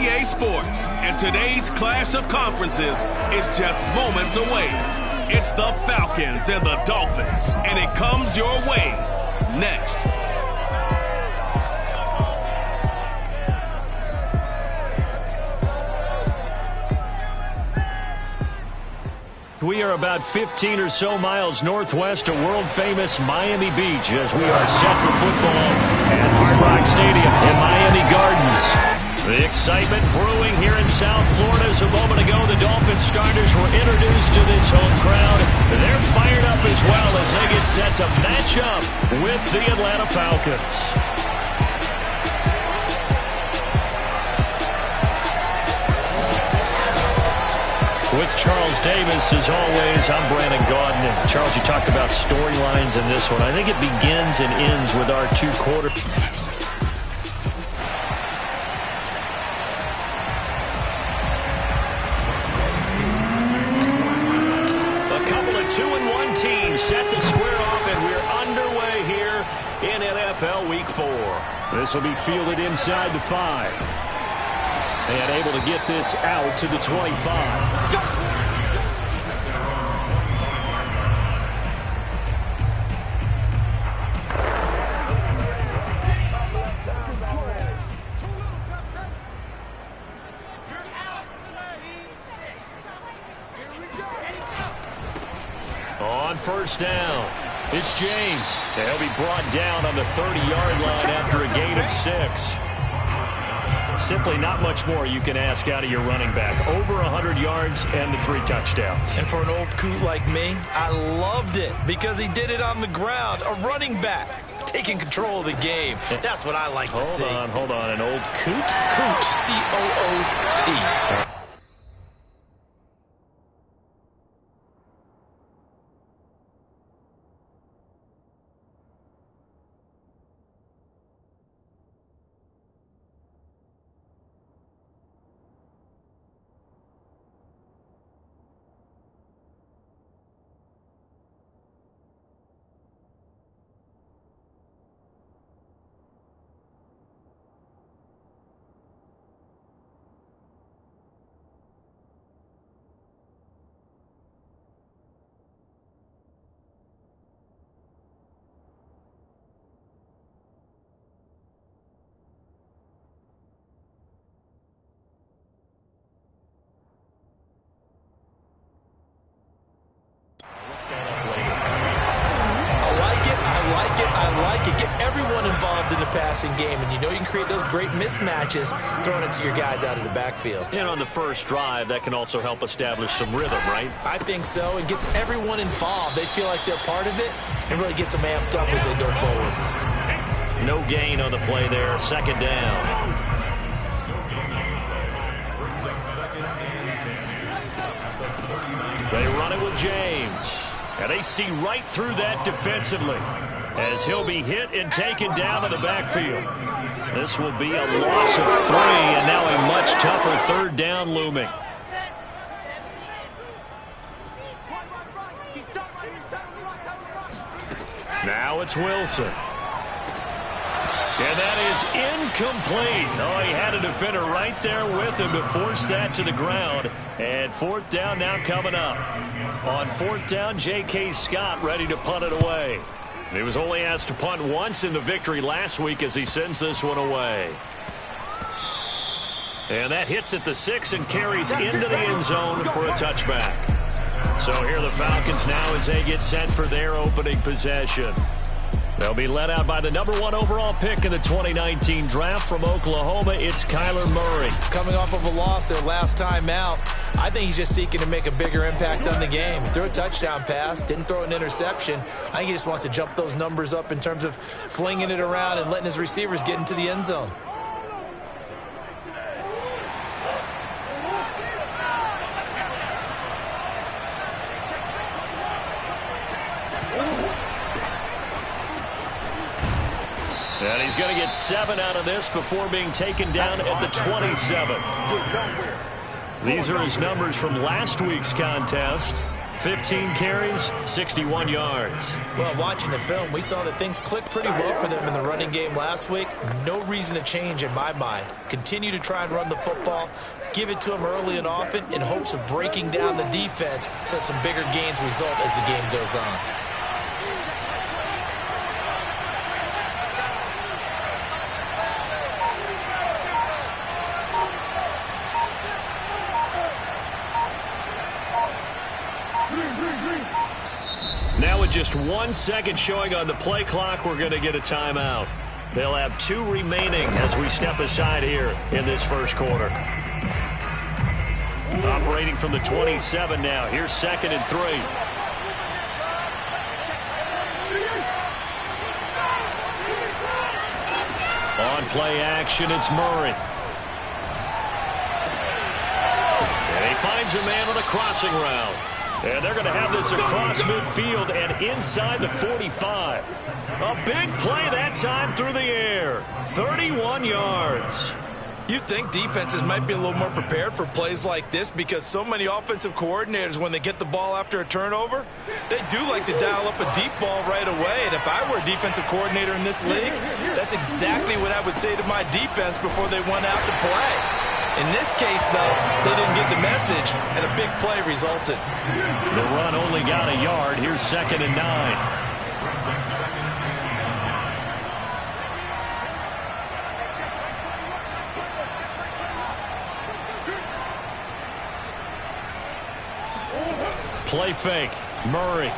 EA Sports, and today's clash of conferences is just moments away. It's the Falcons and the Dolphins, and it comes your way next. We are about 15 or so miles northwest of world-famous Miami Beach as we are set for football at Hard Rock Stadium in Miami Gardens. The excitement brewing here in South Florida. As a moment ago, the Dolphins starters were introduced to this home crowd. They're fired up as well as they get set to match up with the Atlanta Falcons. With Charles Davis, as always, I'm Brandon Gaudin. And Charles, you talked about storylines in this one. I think it begins and ends with our two quarters. A couple of 2-1 teams set to square off, and we're underway here in NFL Week 4. This will be fielded inside the 5. And able to get this out to the 25. On first down, it's James. He'll be brought down on the 30-yard line after a gain of 6. Simply not much more you can ask out of your running back. Over 100 yards and the 3 touchdowns. And for an old coot like me, I loved it because he did it on the ground. A running back taking control of the game. That's what I like to see. Hold on. An old coot? Coot, C-O-O-T. Get everyone involved in the passing game, and you know you can create those great mismatches throwing it to your guys out of the backfield. And on the first drive, that can also help establish some rhythm, right? I think so. It gets everyone involved. They feel like they're part of it and really gets them amped up as they go forward. No gain on the play there. Second down. They run it with James. And they see right through that defensively as he'll be hit and taken down to the backfield. This will be a loss of 3, and now a much tougher third down looming. Now it's Wilson. And that is incomplete. Oh, he had a defender right there with him to force that to the ground. And fourth down now coming up. On fourth down, J.K. Scott ready to punt it away. He was only asked to punt once in the victory last week as he sends this one away. And that hits at the 6 and carries into the end zone for a touchback. So here are the Falcons now as they get set for their opening possession. They'll be led out by the number 1 overall pick in the 2019 draft from Oklahoma. It's Kyler Murray. Coming off of a loss their last time out, I think he's just seeking to make a bigger impact on the game. He threw a touchdown pass, didn't throw an interception. I think he just wants to jump those numbers up in terms of flinging it around and letting his receivers get into the end zone. And he's going to get 7 out of this before being taken down at the 27. These are his numbers from last week's contest. 15 carries, 61 yards. Well, watching the film, we saw that things clicked pretty well for them in the running game last week. No reason to change in my mind. Continue to try and run the football, give it to them early and often in hopes of breaking down the defense so some bigger gains result as the game goes on. Now with just 1 second showing on the play clock, we're going to get a timeout. They'll have 2 remaining as we step aside here in this first quarter. Operating from the 27 now. Here's 2nd and 3. On play action, it's Murray. And he finds a man on a crossing route. And they're going to have this across midfield and inside the 45. A big play that time through the air. 31 yards. You'd think defenses might be a little more prepared for plays like this because so many offensive coordinators, when they get the ball after a turnover, they do like to dial up a deep ball right away. And if I were a defensive coordinator in this league, that's exactly what I would say to my defense before they went out to play. In this case, though, they didn't get the message, and a big play resulted. The run only got a yard. Here's 2nd and 9. Play fake. Murray.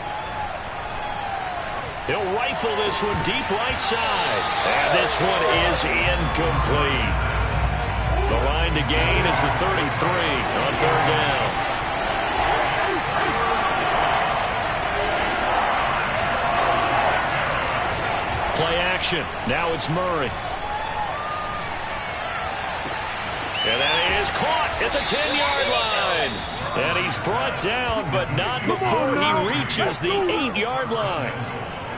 He'll rifle this one deep right side. And this one is incomplete. The line to gain is the 33 on 3rd down. Play action. Now it's Murray. And that is caught at the 10-yard line. And he's brought down, but not before he reaches the 8-yard line.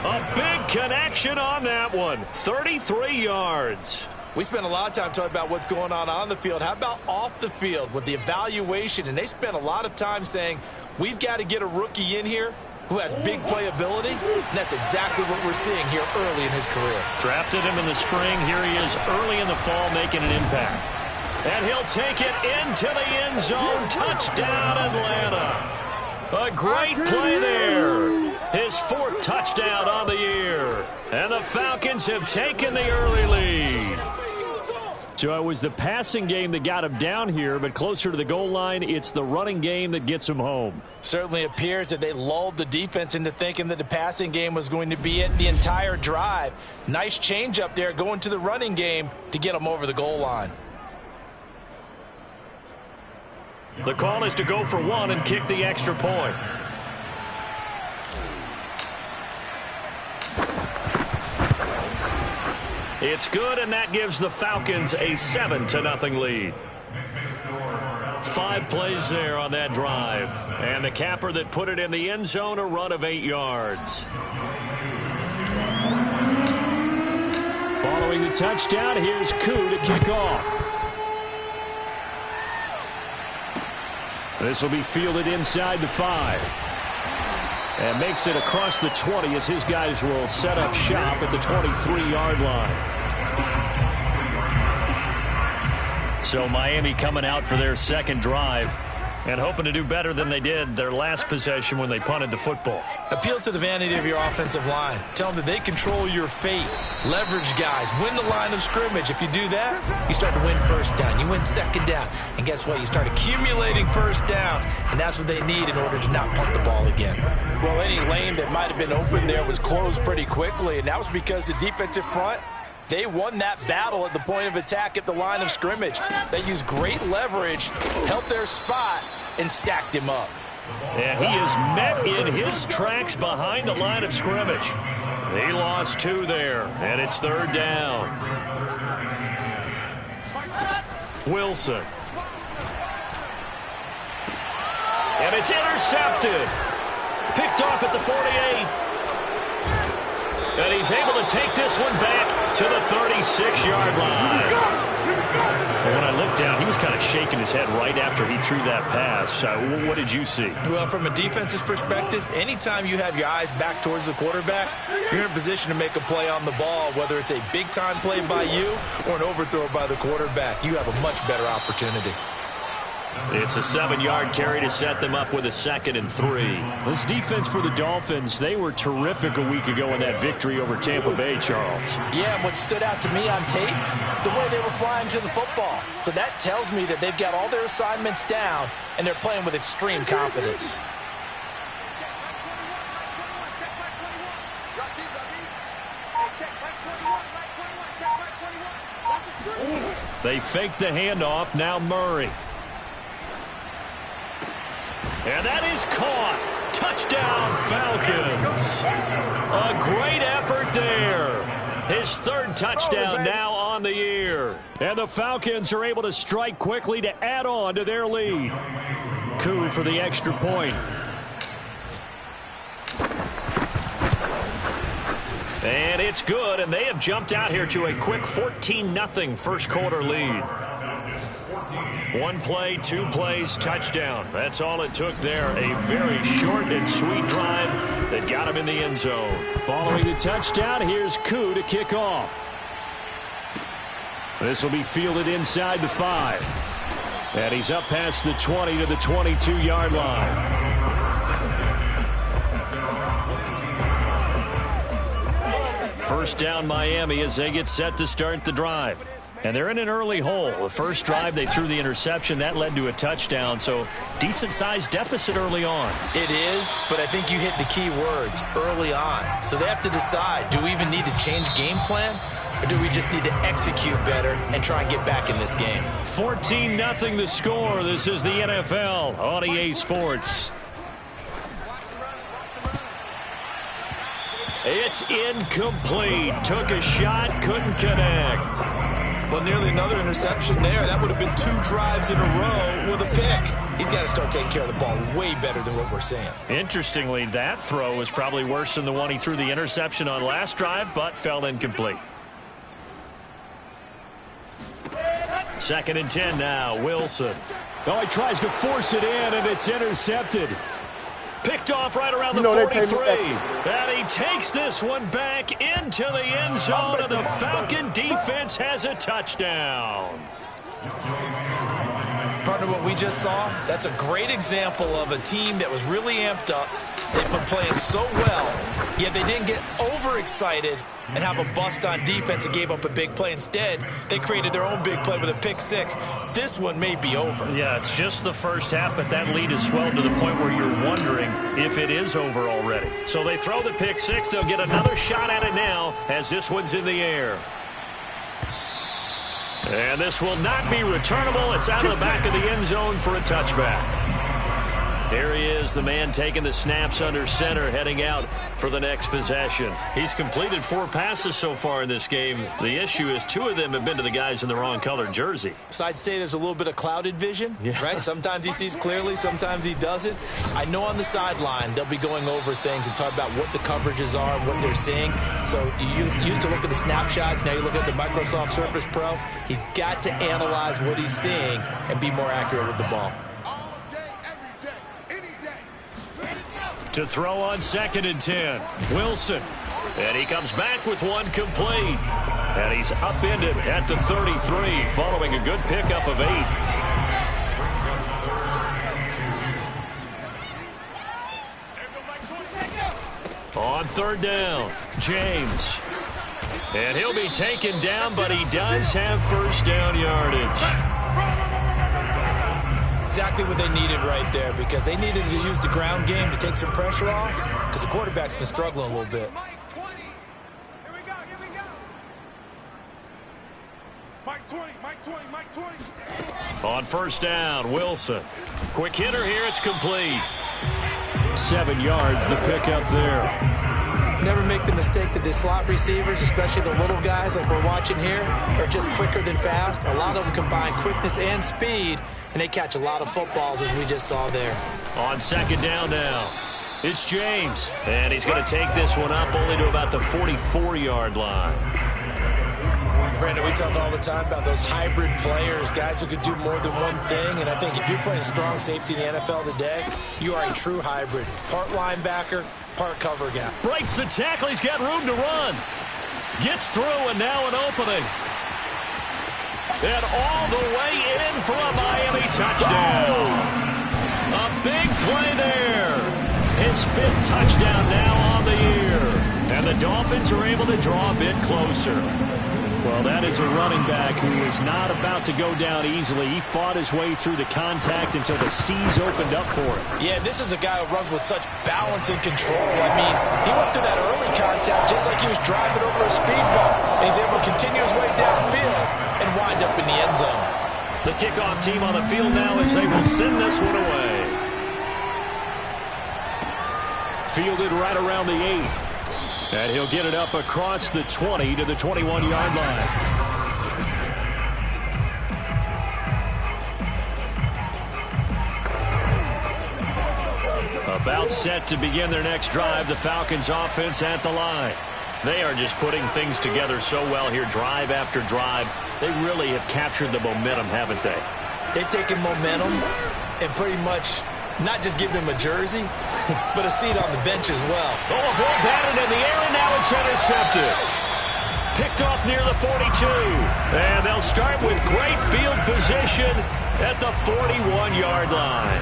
A big connection on that one. 33 yards. We spent a lot of time talking about what's going on the field. How about off the field with the evaluation? And they spent a lot of time saying, we've got to get a rookie in here who has big playability. And that's exactly what we're seeing here early in his career. Drafted him in the spring. Here he is early in the fall making an impact. And he'll take it into the end zone. Touchdown, Atlanta. A great play there. His 4th touchdown on the year. And the Falcons have taken the early lead. So it was the passing game that got him down here, but closer to the goal line, it's the running game that gets him home. Certainly appears that they lulled the defense into thinking that the passing game was going to be it the entire drive. Nice change up there going to the running game to get them over the goal line. The call is to go for 1 and kick the extra point. It's good, and that gives the Falcons a 7-0 lead. 5 plays there on that drive. And the capper that put it in the end zone, a run of 8 yards. Following the touchdown, here's Koo to kick off. This will be fielded inside the 5. And makes it across the 20 as his guys will set up shop at the 23-yard line. So Miami coming out for their 2nd drive and hoping to do better than they did their last possession when they punted the football. Appeal to the vanity of your offensive line. Tell them that they control your fate. Leverage guys. Win the line of scrimmage. If you do that, you start to win 1st down. You win 2nd down. And guess what? You start accumulating 1st downs. And that's what they need in order to not punt the ball again. Well, any lane that might have been open there was closed pretty quickly. And that was because the defensive front, they won that battle at the point of attack at the line of scrimmage. They used great leverage, helped their spot, and stacked him up. And he is met in his tracks behind the line of scrimmage. He lost 2 there, and it's 3rd down. Wilson. And it's intercepted. Picked off at the 48. And he's able to take this one back to the 36-yard line. Well, when I looked down, he was kind of shaking his head right after he threw that pass. What did you see? Well, from a defense's perspective, anytime you have your eyes back towards the quarterback, you're in a position to make a play on the ball, whether it's a big-time play by you or an overthrow by the quarterback. You have a much better opportunity. It's a 7-yard carry to set them up with a 2nd and 3. This defense for the Dolphins, they were terrific a week ago in that victory over Tampa Bay, Charles. Yeah, and what stood out to me on tape, the way they were flying to the football. So that tells me that they've got all their assignments down, and they're playing with extreme confidence. They fake the handoff. Now Murray. And that is caught. Touchdown, Falcons. A great effort there. His 3rd touchdown now on the year. And the Falcons are able to strike quickly to add on to their lead. Coup for the extra point. And it's good, and they have jumped out here to a quick 14-0 first quarter lead. 1 play, 2 plays, touchdown. That's all it took there. A very short and sweet drive that got him in the end zone. Following the touchdown, here's Koo to kick off. This will be fielded inside the 5. And he's up past the 20 to the 22-yard line. First down Miami as they get set to start the drive. And they're in an early hole. The first drive, they threw the interception. That led to a touchdown, so decent-sized deficit early on. It is, but I think you hit the key words, early on. So they have to decide, do we even need to change game plan, or do we just need to execute better and try and get back in this game? 14-0 the score. This is the NFL on EA Sports. It's incomplete. Took a shot, couldn't connect. Well, nearly another interception there. That would have been 2 drives in a row with a pick. He's got to start taking care of the ball way better than what we're seeing. Interestingly, that throw was probably worse than the one he threw the interception on last drive, but fell incomplete. 2nd and 10 now, Wilson. Oh, he tries to force it in, and it's intercepted. Picked off right around the 43. And he takes this one back into the end zone, and the Falcon defense has a touchdown. Partner, what we just saw, that's a great example of a team that was really amped up. They've been playing so well, yet they didn't get overexcited and have a bust on defense and gave up a big play. Instead, they created their own big play with a pick 6. This one may be over. Yeah, it's just the first half, but that lead has swelled to the point where you're wondering if it is over already. So they throw the pick 6. They'll get another shot at it now as this one's in the air. And this will not be returnable. It's out of the back of the end zone for a touchback. Here he is, the man taking the snaps under center, heading out for the next possession. He's completed 4 passes so far in this game. The issue is 2 of them have been to the guys in the wrong colored jersey. So I'd say there's a little bit of clouded vision, right? Sometimes he sees clearly, sometimes he doesn't. I know on the sideline they'll be going over things and talk about what the coverages are, what they're seeing. So you used to look at the snapshots, now you look at the Microsoft Surface Pro. He's got to analyze what he's seeing and be more accurate with the ball. To throw on 2nd and 10, Wilson. And he comes back with one complete. And he's upended at the 33, following a good pickup of 8. On 3rd down, James. And he'll be taken down, but he does have first down yardage. Exactly what they needed right there, because they needed to use the ground game to take some pressure off, because the quarterback's been struggling a little bit. On 1st down, Wilson. Quick hitter here, it's complete. 7 yards, the pickup there. Never make the mistake that the slot receivers, especially the little guys like we're watching here, are just quicker than fast. A lot of them combine quickness and speed, and they catch a lot of footballs, as we just saw there. On 2nd down now, it's James. And he's going to take this one up only to about the 44-yard line. Brandon, we talk all the time about those hybrid players, guys who could do more than one thing. And I think if you're playing strong safety in the NFL today, you are a true hybrid. Part linebacker, part cover guy. Breaks the tackle. He's got room to run. Gets through, and now an opening. And all the way in for a Miami touchdown. A big play there. His 5th touchdown now on the year. And the Dolphins are able to draw a bit closer. Well, that is a running back who is not about to go down easily. He fought his way through the contact until the seas opened up for him. Yeah, this is a guy who runs with such balance and control. I mean, he went through that early contact just like he was driving over a speed bump. And he's able to continue his way downfield and wind up in the end zone. The kickoff team on the field now as they will send this one away. Fielded right around the 8. And he'll get it up across the 20 to the 21-yard line. About set to begin their next drive, the Falcons offense at the line. They are just putting things together so well here, drive after drive. They really have captured the momentum, haven't they? They've taken momentum and pretty much not just give him a jersey, but a seat on the bench as well. Oh, a ball batted in the air, and now it's intercepted. Picked off near the 42. And they'll start with great field position at the 41-yard line.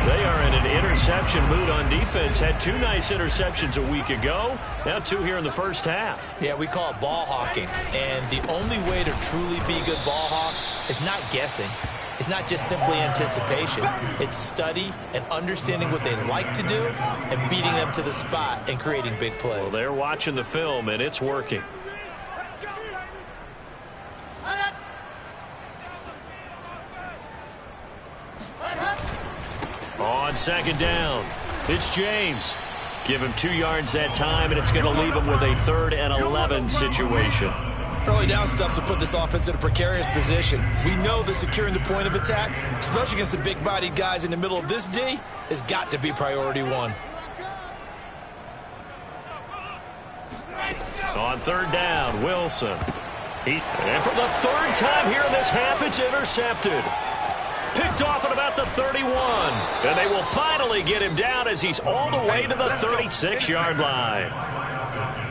They are in an interception mood on defense. Had 2 nice interceptions a week ago. Now 2 here in the first half. Yeah, we call it ball hawking. And the only way to truly be good ball hawks is not guessing. It's not just simply anticipation. It's study and understanding what they like to do and beating them to the spot and creating big plays. Well, they're watching the film, and it's working. On second down, it's James. Give him 2 yards that time, and it's going to leave him with a 3rd and 11 situation. Early down stuffs will put this offense in a precarious position. We know that securing the point of attack, especially against the big-bodied guys in the middle of this D, has got to be priority 1. On 3rd down, Wilson. And for the 3rd time here in this half, it's intercepted. Picked off at about the 31. And they will finally get him down as he's all the way to the 36-yard line.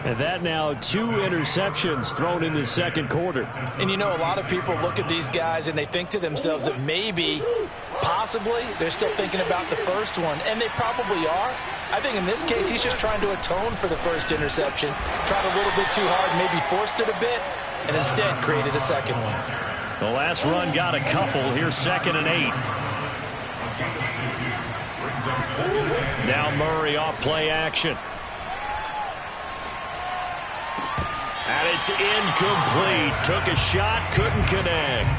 And that now 2 interceptions thrown in the second quarter. And you know, a lot of people look at these guys and they think to themselves that maybe, possibly, they're still thinking about the first one. And they probably are. I think in this case, he's just trying to atone for the first interception. Tried a little bit too hard, maybe forced it a bit, and instead created a second one. The last run got a couple. Here's 2nd and 8. Now Murray off play action. And it's incomplete. Took a shot, couldn't connect.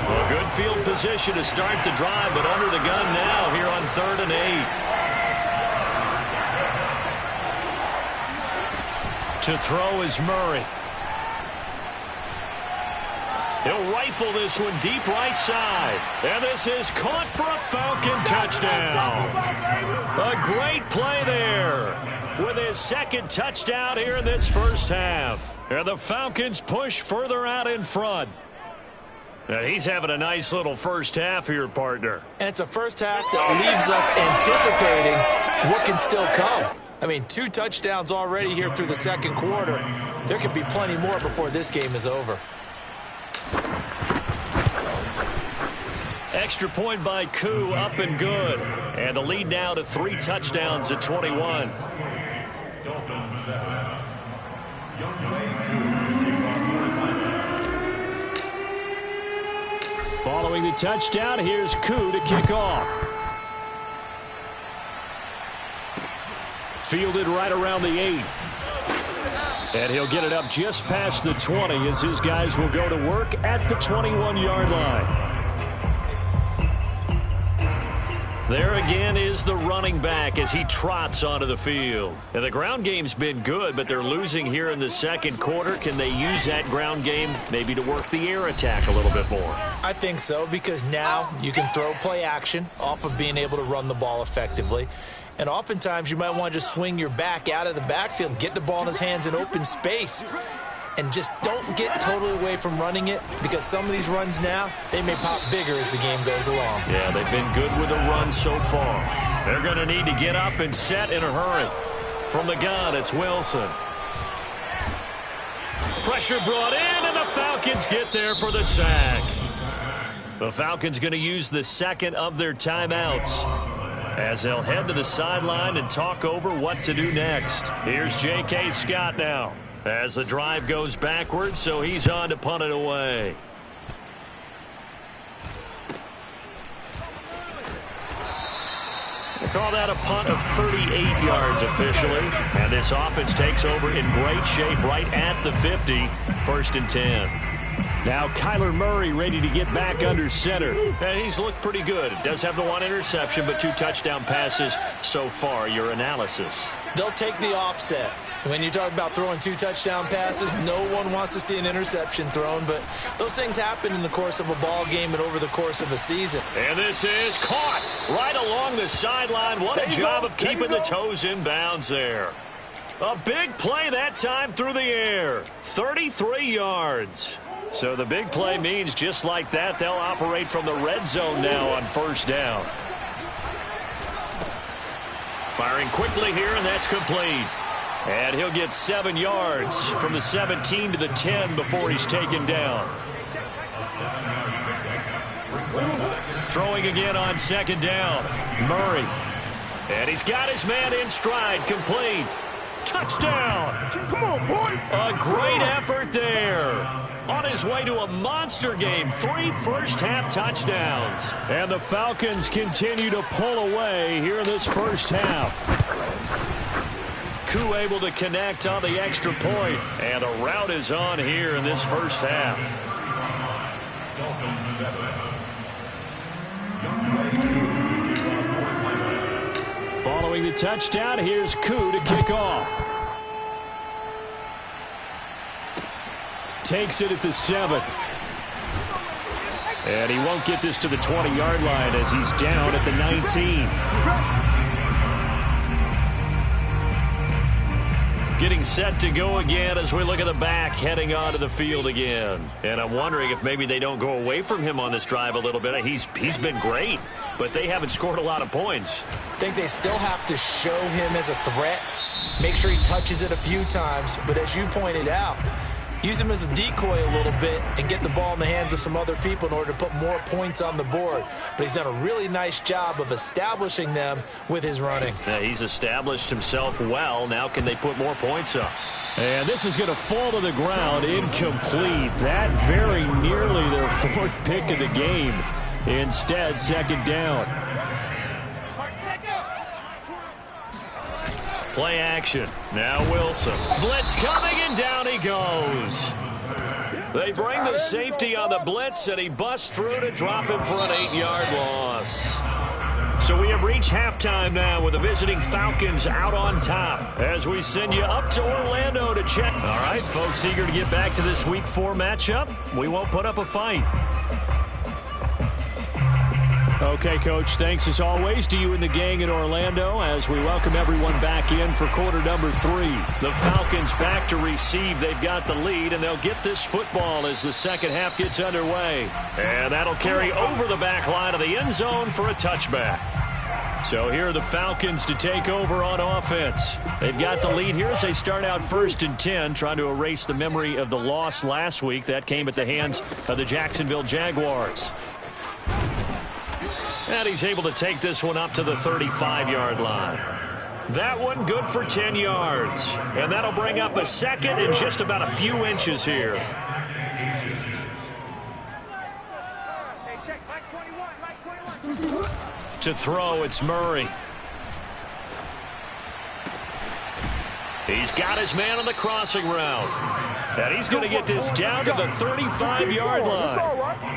Well, good field position to start the drive, but under the gun now here on 3rd and 8. To throw is Murray. He'll rifle this one deep right side. And this is caught for a Falcon touchdown. A great play there with his 2nd touchdown here in this first half. And the Falcons push further out in front. And he's having a nice little first half here, partner. And it's a first half that leaves us anticipating what can still come. I mean, 2 touchdowns already here through the second quarter. There could be plenty more before this game is over. Extra point by Koo, up and good. And the lead now to 3 touchdowns at 21. Following the touchdown, here's Koo to kick off. Fielded right around the 8. And he'll get it up just past the 20 as his guys will go to work at the 21-yard line. There again is the running back as he trots onto the field. And the ground game's been good, but they're losing here in the second quarter. Can they use that ground game maybe to work the air attack a little bit more? I think so, because now you can throw play action off of being able to run the ball effectively. And oftentimes you might want to just swing your back out of the backfield, get the ball in his hands in open space. and just don't get totally away from running it, because some of these runs now, they may pop bigger as the game goes along. Yeah, they've been good with the run so far. They're going to need to get up and set in a hurry. From the gun, it's Wilson. Pressure brought in, and the Falcons get there for the sack. The Falcons going to use the second of their timeouts as they'll head to the sideline and talk over what to do next. Here's J.K. Scott now as the drive goes backwards, so he's on to punt it away. They call that a punt of 38 yards officially. And this offense takes over in great shape right at the 50. 1st and 10. Now Kyler Murray ready to get back under center. And he's looked pretty good. Does have the one interception, but 2 touchdown passes so far. Your analysis? They'll take the offset. When you talk about throwing 2 touchdown passes, no one wants to see an interception thrown, but those things happen in the course of a ball game and over the course of a season. And this is caught right along the sideline. What a job of keeping the toes in bounds there. A big play that time through the air. 33 yards. So the big play means just like that, they'll operate from the red zone now on 1st down. Firing quickly here, and that's complete. And he'll get 7 yards from the 17 to the 10 before he's taken down. Throwing again on 2nd down. Murray. And he's got his man in stride. Complete. Touchdown. Come on, boy. A great effort there. On his way to a monster game. 3 first-half touchdowns. And the Falcons continue to pull away here in this first half. Koo able to connect on the extra point. And a rout is on here in this first half. Following the touchdown, here's Koo to kick off. Takes it at the 7. And he won't get this to the 20-yard line as he's down at the 19. Getting set to go again as we look at the back, heading onto the field again. And I'm wondering if maybe they don't go away from him on this drive a little bit. He's been great, but they haven't scored a lot of points. I think they still have to show him as a threat. Make sure he touches it a few times. But as you pointed out, use him as a decoy a little bit and get the ball in the hands of some other people in order to put more points on the board. But he's done a really nice job of establishing them with his running. Yeah, he's established himself well. Now can they put more points up? And this is going to fall to the ground. Incomplete. That very nearly their 4th pick of the game. Instead, 2nd down. Play action. Now Wilson. Blitz coming, and down he goes. They bring the safety on the blitz, and he busts through to drop him for an 8-yard loss. So we have reached halftime now with the visiting Falcons out on top as we send you up to Orlando to check. All right, folks, eager to get back to this Week 4 matchup. We won't put up a fight. Okay, Coach, thanks as always to you and the gang in Orlando as we welcome everyone back in for quarter number 3. The Falcons back to receive. They've got the lead, and they'll get this football as the second half gets underway. And that'll carry over the back line of the end zone for a touchback. So here are the Falcons to take over on offense. They've got the lead here as they start out 1st and 10, trying to erase the memory of the loss last week. That came at the hands of the Jacksonville Jaguars. And he's able to take this one up to the 35-yard line. That one good for 10 yards. And that'll bring up a 2nd and just about a few inches here. To throw, it's Murray. He's got his man on the crossing route. And he's going to get this down to the 35-yard line.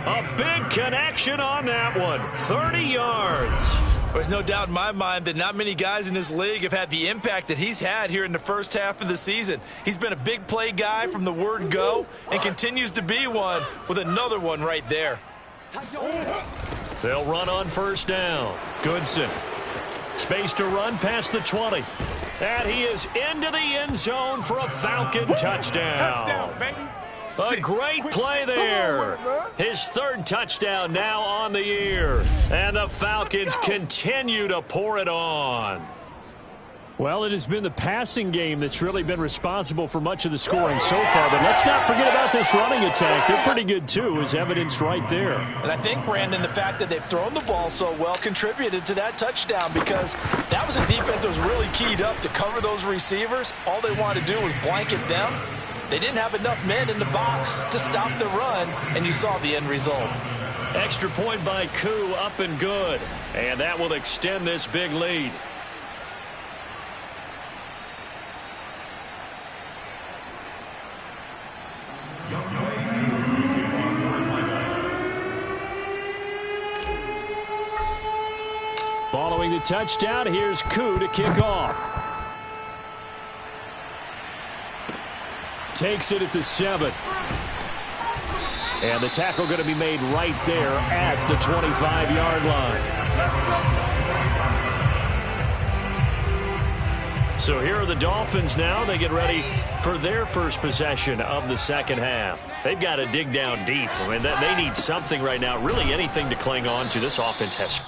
A big connection on that one. 30 yards. There's no doubt in my mind that not many guys in this league have had the impact that he's had here in the first half of the season. He's been a big play guy from the word go and continues to be one with another one right there. They'll run on 1st down. Goodson. Space to run past the 20. And he is into the end zone for a Falcon touchdown. Touchdown, baby. A great play there. His third touchdown now on the year. And the Falcons continue to pour it on. Well, it has been the passing game that's really been responsible for much of the scoring so far. But let's not forget about this running attack. They're pretty good, too, as evidenced right there. And I think, Brandon, the fact that they've thrown the ball so well contributed to that touchdown, because that was a defense that was really keyed up to cover those receivers. All they wanted to do was blanket them. They didn't have enough men in the box to stop the run, and you saw the end result. Extra point by Koo, up and good. And that will extend this big lead. Following the touchdown, here's Koo to kick off. Takes it at the 7. And the tackle going to be made right there at the 25-yard line. So here are the Dolphins now. They get ready for their first possession of the second half. They've got to dig down deep. I mean, they need something right now, really anything to cling on to. This offense has...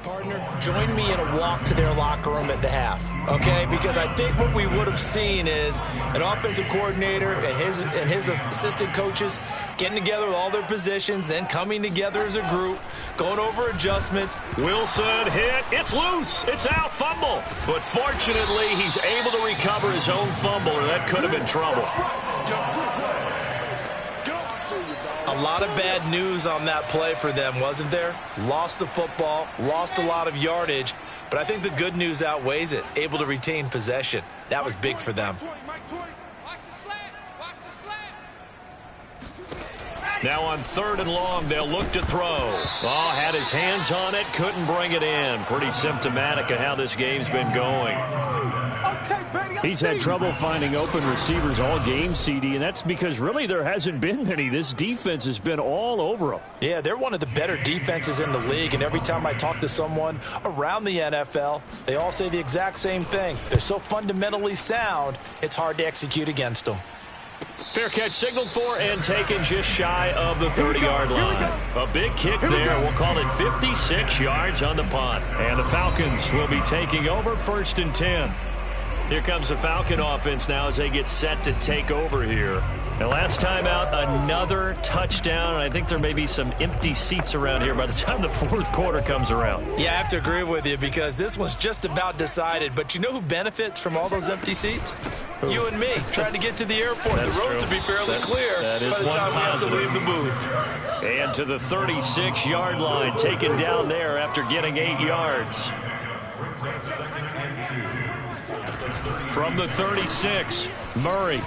Partner, join me in a walk to their locker room at the half, okay? Because I think what we would have seen is an offensive coordinator and his assistant coaches getting together with all their positions, then coming together as a group, going over adjustments. Wilson hit. It's loose. It's out. Fumble. But fortunately, he's able to recover his own fumble, or that could have been trouble. A lot of bad news on that play for them, wasn't there? Lost the football, lost a lot of yardage, but I think the good news outweighs it. Able to retain possession. That was big for them. Now on 3rd and long, they'll look to throw. Oh, had his hands on it, couldn't bring it in. Pretty symptomatic of how this game's been going. He's had trouble finding open receivers all game, CD, and that's because really there hasn't been many. This defense has been all over them. Yeah, they're one of the better defenses in the league, and every time I talk to someone around the NFL, they all say the exact same thing. They're so fundamentally sound, it's hard to execute against them. Fair catch signaled for and taken just shy of the 30-yard line. A big kick there. We'll call it 56 yards on the punt. And the Falcons will be taking over 1st and 10. Here comes the Falcon offense now as they get set to take over here. And last time out, another touchdown. I think there may be some empty seats around here by the time the 4th quarter comes around. Yeah, I have to agree with you because this one's just about decided. But you know who benefits from all those empty seats? Who? You and me, trying to get to the airport. That's the road true. to be fairly clear by the time we have to leave the booth. And to the 36-yard line, taken down there after getting 8 yards. From the 36, Murray.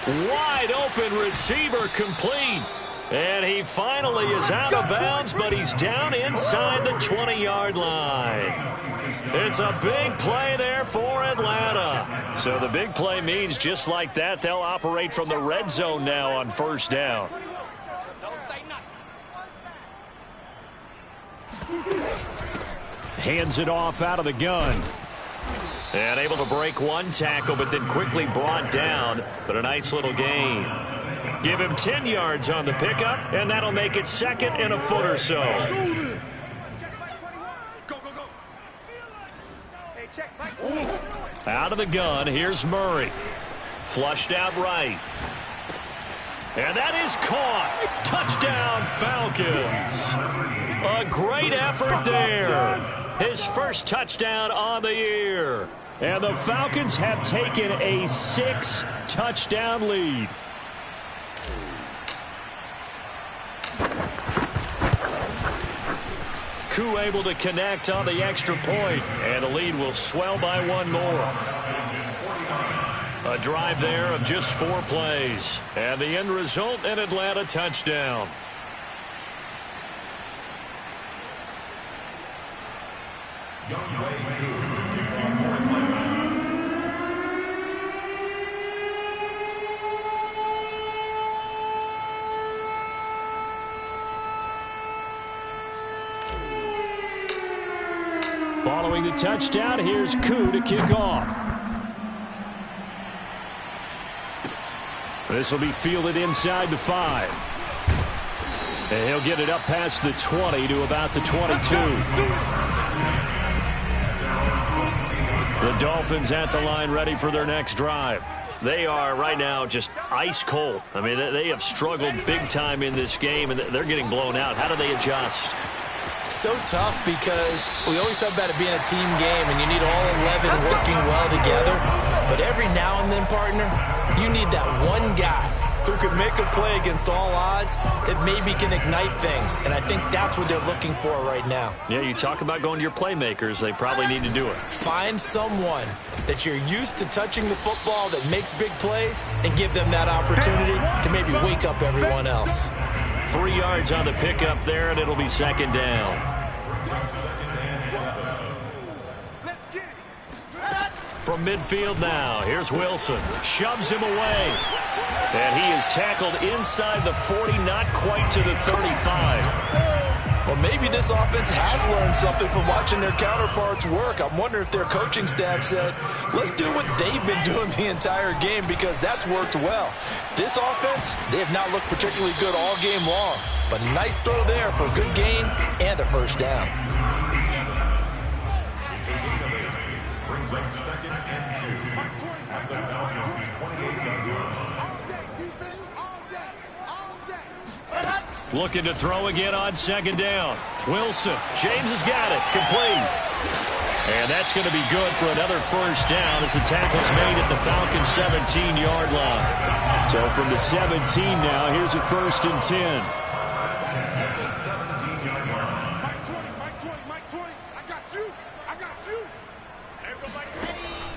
Wide open receiver complete. And he finally is out of bounds, but he's down inside the 20-yard line. It's a big play there for Atlanta. So the big play means just like that, they'll operate from the red zone now on 1st down. Hands it off out of the gun. And able to break one tackle, but then quickly brought down. But a nice little gain. Give him 10 yards on the pickup, and that'll make it 2nd and a foot or so. Out of the gun, here's Murray. Flushed out right. And that is caught. Touchdown, Falcons. A great effort there. His first touchdown on the year. And the Falcons have taken a 6-touchdown lead. Koo able to connect on the extra point, and the lead will swell by one more. A drive there of just 4 plays, and the end result, an Atlanta touchdown. Following the touchdown, here's Koo to kick off. This will be fielded inside the 5. And he'll get it up past the 20 to about the 22. The Dolphins at the line ready for their next drive. They are right now just ice cold. I mean, they have struggled big time in this game, and they're getting blown out. How do they adjust? So tough because we always talk about it being a team game and you need all 11 working well together. But every now and then, partner, you need that one guy who can make a play against all odds that maybe can ignite things. And I think that's what they're looking for right now. Yeah, you talk about going to your playmakers. They probably need to do it. Find someone that you're used to touching the football that makes big plays and give them that opportunity to maybe wake up everyone else. 3 yards on the pickup there, and it'll be second down. From midfield now, here's Wilson. Shoves him away. And he is tackled inside the 40, not quite to the 35. Well, maybe this offense has learned something from watching their counterparts work. I'm wondering if their coaching staff said, let's do what they've been doing the entire game because that's worked well. This offense, they have not looked particularly good all game long. But nice throw there for a good gain and a first down. Brings up 2nd and 2. At the Falcons' 28-yard line. Looking to throw again on second down. Wilson. James has got it. Complete. And that's going to be good for another first down as the tackle's made at the Falcons' 17-yard line. So from the 17 now, here's a 1st and 10.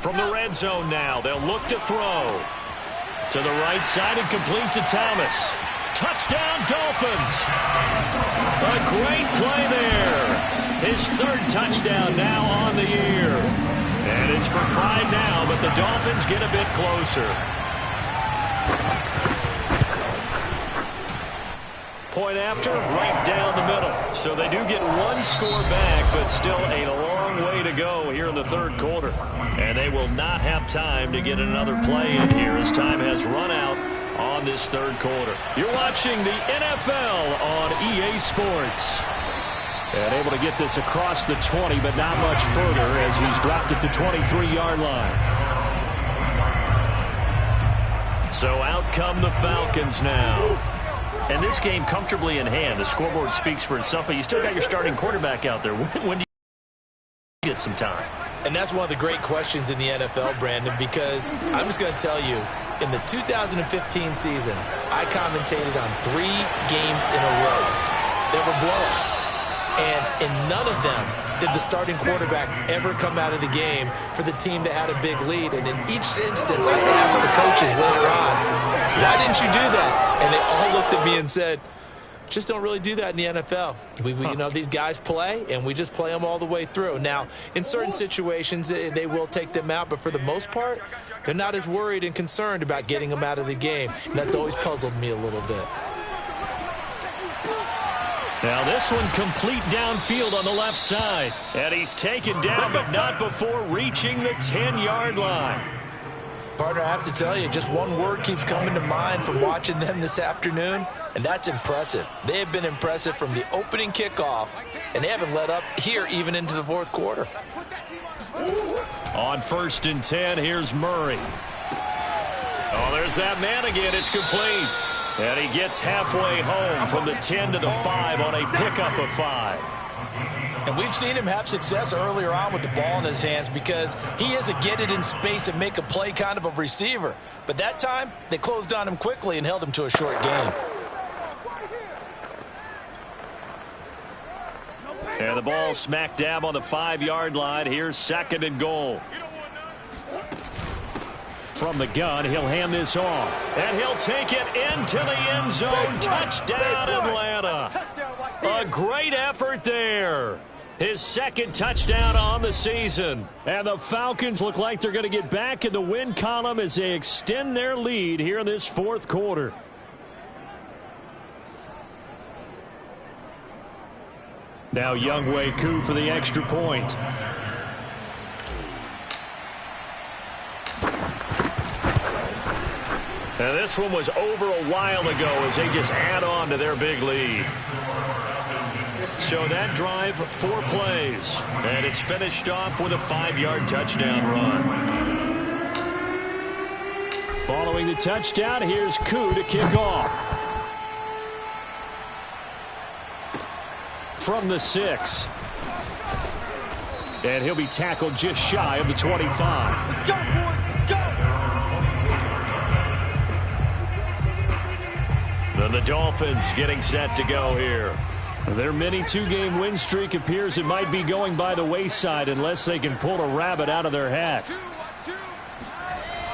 From the red zone now, they'll look to throw. To the right side and complete to Thomas. Touchdown, Dolphins. A great play there. His 3rd touchdown now on the year. And it's for pride now, but the Dolphins get a bit closer. Point after, right down the middle. So they do get 1 score back, but still a long way to go here in the 3rd quarter. And they will not have time to get another play in here as time has run out on this 3rd quarter. You're watching the NFL on EA Sports. And able to get this across the 20, but not much further as he's dropped it to 23-yard line. So out come the Falcons now. And this game comfortably in hand. The scoreboard speaks for itself, but you still got your starting quarterback out there. When do you get some time? And that's one of the great questions in the NFL, Brandon, because I'm just going to tell you, in the 2015 season, I commentated on 3 games in a row that were blowouts. And in none of them did the starting quarterback ever come out of the game for the team that had a big lead. And in each instance, I asked the coaches later on, why didn't you do that? And they all looked at me and said, just don't really do that in the NFL. You know, these guys play, and we just play them all the way through. Now, in certain situations, they will take them out, but for the most part, they're not as worried and concerned about getting them out of the game. And that's always puzzled me a little bit. Now this one complete downfield on the left side. And he's taken down, but not before reaching the 10-yard line. Partner, I have to tell you, just one word keeps coming to mind from watching them this afternoon, and that's impressive. They have been impressive from the opening kickoff, and they haven't let up here even into the 4th quarter. On 1st and 10, here's Murray. Oh, there's that man again. It's complete. And he gets halfway home from the 10 to the 5 on a pickup of 5. And we've seen him have success earlier on with the ball in his hands because he is a get it in space and make a play kind of a receiver. But that time, they closed on him quickly and held him to a short gain. And the ball smack dab on the 5-yard line. Here's 2nd and goal. From the gun, he'll hand this off. And he'll take it into the end zone. Touchdown, Atlanta. A great effort there. His 2nd touchdown on the season. And the Falcons look like they're going to get back in the win column as they extend their lead here in this 4th quarter. Now Younghoe Koo for the extra point. And this one was over a while ago as they just add on to their big lead. So that drive, 4 plays. And it's finished off with a 5-yard touchdown run. Following the touchdown, here's Koo to kick off. From the 6. And he'll be tackled just shy of the 25. Let's go, boys. Let's go. Then the Dolphins getting set to go here. Their mini 2-game win streak appears it might be going by the wayside unless they can pull a rabbit out of their hat.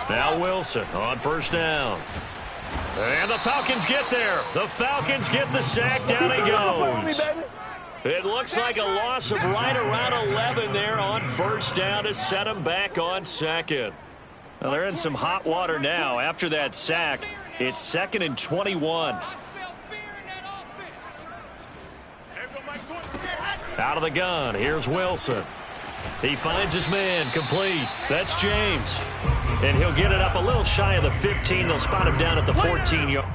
Now Wilson on first down. And the Falcons get there. The Falcons get the sack. Down he goes. It looks like a loss of right around 11 there on first down to set them back on second. Well, they're in some hot water now. After that sack, it's 2nd and 21. Out of the gun, here's Wilson. He finds his man, complete. That's James. And he'll get it up a little shy of the 15. They'll spot him down at the 14-yard.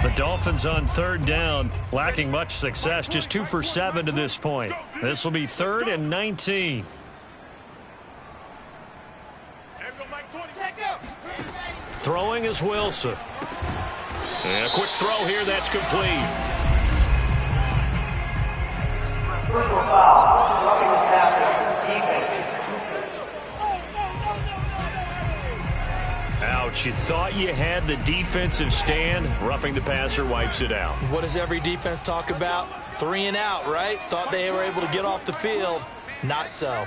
The Dolphins on third down, lacking much success, just 2 for 7 to this point. This will be 3rd and 19. Throwing is Wilson. And a quick throw here, that's complete. Ouch, you thought you had the defensive stand. Roughing the passer wipes it out. What does every defense talk about? 3 and out, right? Thought they were able to get off the field. Not so.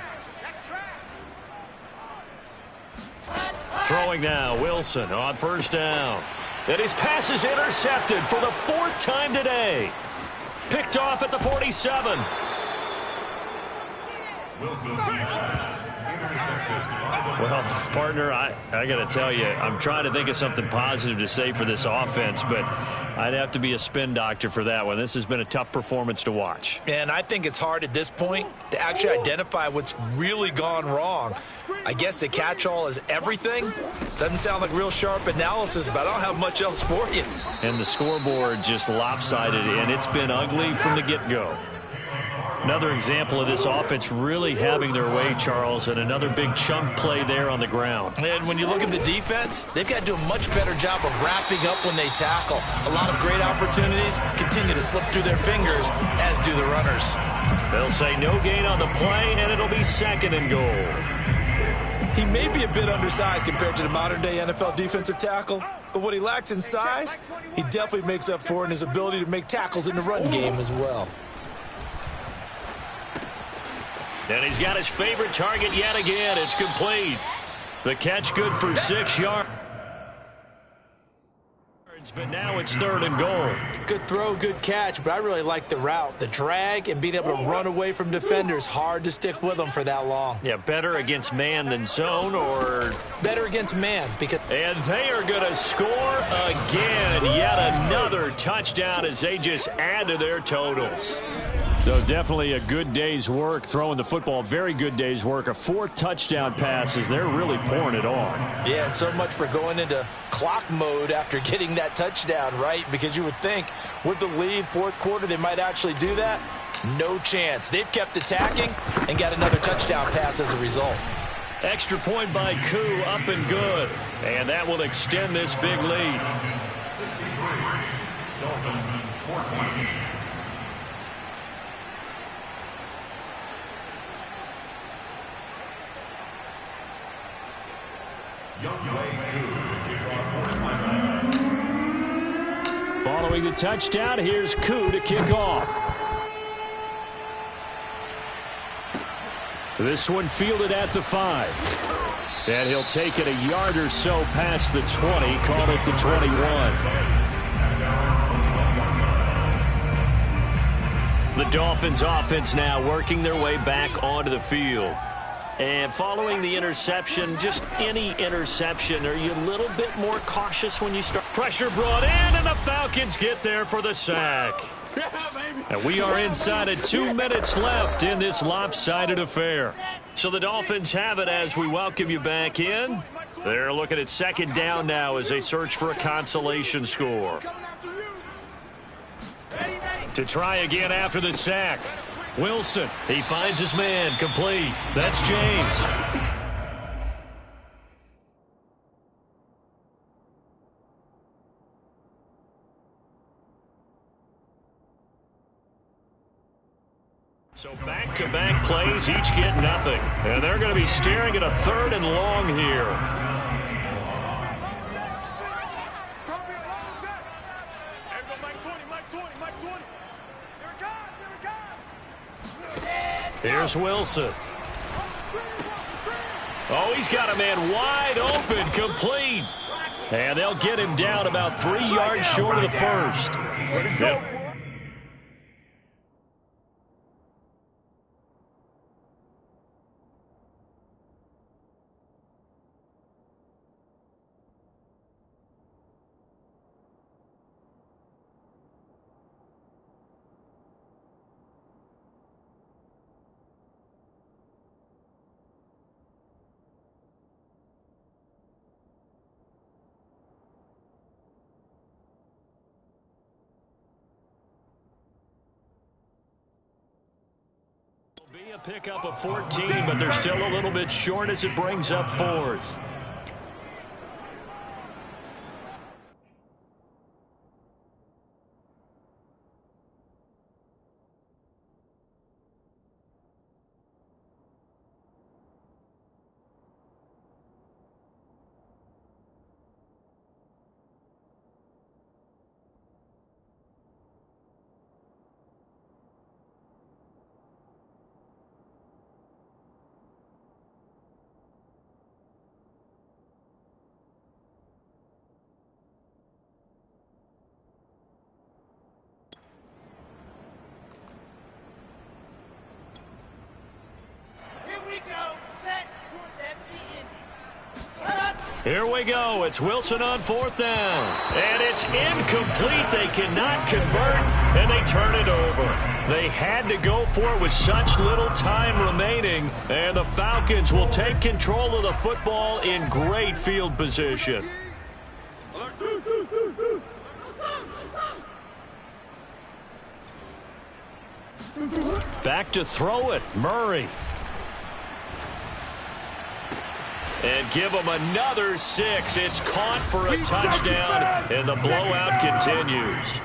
Throwing now, Wilson on first down. And his pass is intercepted for the 4th time today. Picked off at the 47. Well, partner, I got to tell you, I'm trying to think of something positive to say for this offense, but I'd have to be a spin doctor for that one. This has been a tough performance to watch. And I think it's hard at this point to actually identify what's really gone wrong. I guess the catch-all is everything. Doesn't sound like real sharp analysis, but I don't have much else for you. And the scoreboard just lopsided, and it's been ugly from the get-go. Another example of this offense really having their way, Charles, and another big chunk play there on the ground. And when you look at the defense, they've got to do a much better job of wrapping up when they tackle. A lot of great opportunities continue to slip through their fingers, as do the runners. They'll say no gain on the play, and it'll be 2nd and goal. He may be a bit undersized compared to the modern-day NFL defensive tackle, but what he lacks in size, he definitely makes up for in his ability to make tackles in the run game as well. And he's got his favorite target yet again. It's complete. The catch good for 6 yards. But now it's 3rd and goal. Good throw, good catch, but I really like the route. The drag and being able to run away from defenders. Hard to stick with them for that long. Yeah, better against man than zone, or better against man. And they are going to score again. Yet another touchdown as they just add to their totals. So definitely a good day's work throwing the football. Very good day's work. A 4th touchdown passes. They're really pouring it on. Yeah, and so much for going into clock mode after getting that touchdown, right? Because you would think with the lead, 4th quarter, they might actually do that. No chance. They've kept attacking and got another touchdown pass as a result. Extra point by Koo, up and good. And that will extend this big lead. 63, Dolphins 14. Following the touchdown, here's Koo to kick off. This one fielded at the 5. And he'll take it a yard or so past the 20, call it the 21. The Dolphins offense now working their way back onto the field. And following the interception, just any interception, are you a little bit more cautious when you start? Pressure brought in, and the Falcons get there for the sack. And we are inside of 2 minutes left in this lopsided affair. So the Dolphins have it as we welcome you back in. They're looking at second down now as they search for a consolation score. To try again after the sack. Wilson, he finds his man, complete. That's James. So back-to-back plays, each get nothing. And they're going to be staring at a 3rd and long here. Here's Wilson. Oh, he's got a man wide open, complete. And they'll get him down about 3 yards short of the first. Yep. Be a pickup of 14, but they're still a little bit short as it brings up 4th. Here we go. It's Wilson on 4th down. And it's incomplete. They cannot convert, and they turn it over. They had to go for it with such little time remaining, and the Falcons will take control of the football in great field position. Back to throw it, Murray. And give them another 6. It's caught for a touchdown, and the blowout continues.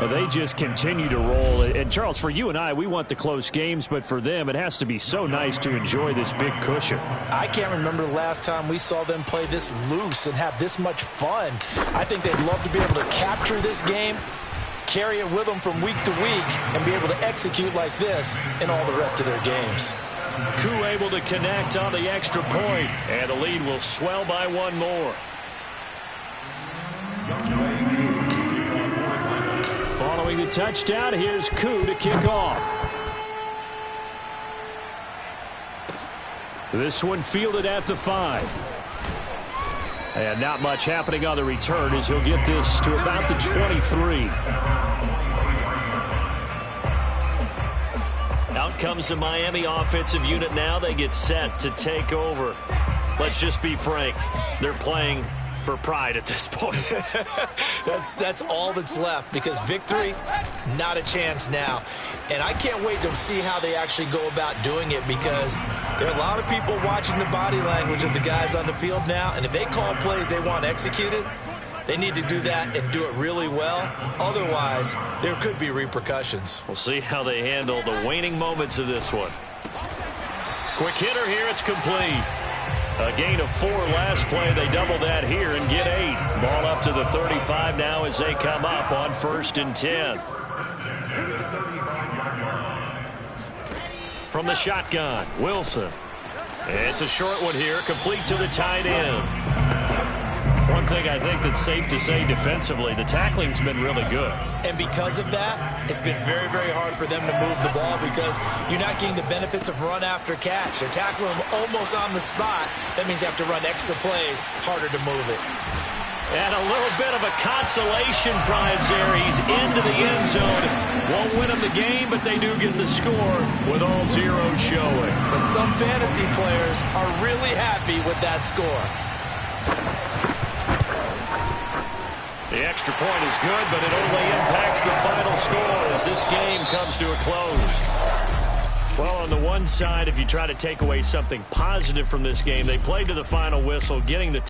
Well, they just continue to roll. And, Charles, for you and I, we want the close games, but for them, it has to be so nice to enjoy this big cushion. I can't remember the last time we saw them play this loose and have this much fun. I think they'd love to be able to capture this game, carry it with them from week to week, and be able to execute like this in all the rest of their games. Koo able to connect on the extra point, and the lead will swell by 1 more. Following the touchdown, here's Koo to kick off. This one fielded at the 5. And not much happening on the return as he'll get this to about the 23. Out comes the Miami offensive unit now. They get set to take over. Let's just be frank. They're playing for pride at this point. That's all that's left, because victory, not a chance now. And I can't wait to see how they actually go about doing it, because there are a lot of people watching the body language of the guys on the field now, and if they call plays they want executed, they need to do that and do it really well. Otherwise, there could be repercussions. We'll see how they handle the waning moments of this one. Quick hitter here. It's complete. A gain of 4 last play. They double that here and get 8. Ball up to the 35 now as they come up on 1st and 10. From the shotgun, Wilson. It's a short one here, complete to the tight end. 1 thing I think that's safe to say defensively, the tackling's been really good. And because of that, it's been very, very hard for them to move the ball because you're not getting the benefits of run after catch. They're tackling them almost on the spot. That means they have to run extra plays, harder to move it. And a little bit of a consolation prize there. He's into the end zone. Won't win them the game, but they do get the score with all zeros showing. But some fantasy players are really happy with that score. The extra point is good, but it only impacts the final score as this game comes to a close. Well, on the one side, if you try to take away something positive from this game, they played to the final whistle, getting the